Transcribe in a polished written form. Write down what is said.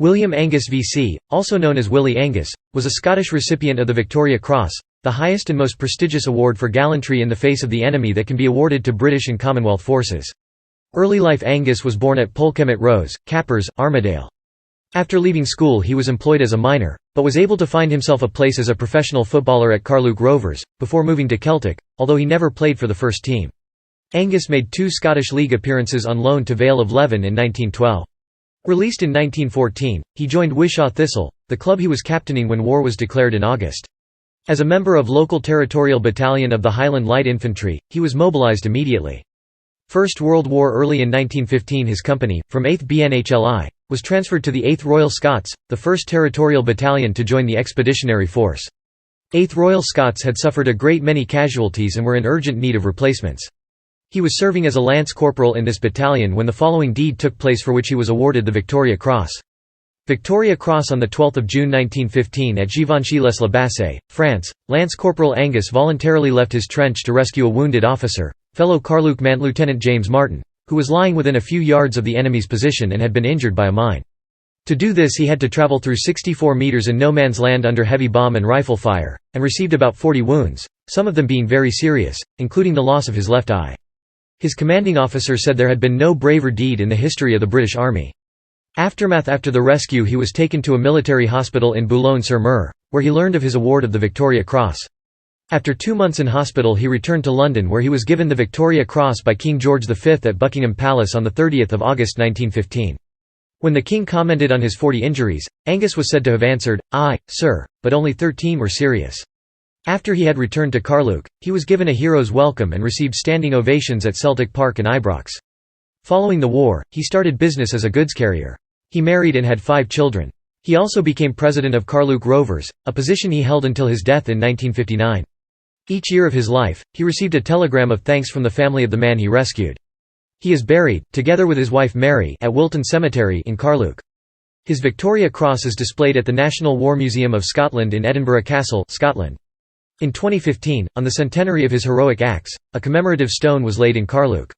William Angus VC, also known as Willie Angus, was a Scottish recipient of the Victoria Cross, the highest and most prestigious award for gallantry in the face of the enemy that can be awarded to British and Commonwealth forces. Early life. Angus was born at Polcombe at Rose, Cappers, Armadale. After leaving school he was employed as a miner, but was able to find himself a place as a professional footballer at Carluke Rovers, before moving to Celtic, although he never played for the first team. Angus made 2 Scottish League appearances on loan to Vale of Leven in 1912. Released in 1914, he joined Wishaw Thistle, the club he was captaining when war was declared in August. As a member of local territorial battalion of the Highland Light Infantry, he was mobilised immediately. First World War. Early in 1915 his company, from 8th BNHLI, was transferred to the 8th Royal Scots, the 1st Territorial Battalion to join the Expeditionary Force. 8th Royal Scots had suffered a great many casualties and were in urgent need of replacements. He was serving as a lance corporal in this battalion when the following deed took place for which he was awarded the Victoria Cross. Victoria Cross on 12 June 1915 at Givenchy-les-Labassés, France, Lance Corporal Angus voluntarily left his trench to rescue a wounded officer, fellow Carluke man Lieutenant James Martin, who was lying within a few yards of the enemy's position and had been injured by a mine. To do this he had to travel through 64 metres in no man's land under heavy bomb and rifle fire, and received about 40 wounds, some of them being very serious, including the loss of his left eye. His commanding officer said there had been no braver deed in the history of the British Army. Aftermath. After the rescue he was taken to a military hospital in Boulogne-sur-Mer, where he learned of his award of the Victoria Cross. After 2 months in hospital he returned to London where he was given the Victoria Cross by King George V at Buckingham Palace on 30 August 1915. When the king commented on his 40 injuries, Angus was said to have answered, "Aye, sir, but only 13 were serious." After he had returned to Carluke, he was given a hero's welcome and received standing ovations at Celtic Park and Ibrox. Following the war, he started business as a goods carrier. He married and had 5 children. He also became president of Carluke Rovers, a position he held until his death in 1959. Each year of his life, he received a telegram of thanks from the family of the man he rescued. He is buried, together with his wife Mary, at Wilton Cemetery in Carluke. His Victoria Cross is displayed at the National War Museum of Scotland in Edinburgh Castle, Scotland. In 2015, on the centenary of his heroic acts, a commemorative stone was laid in Carluke.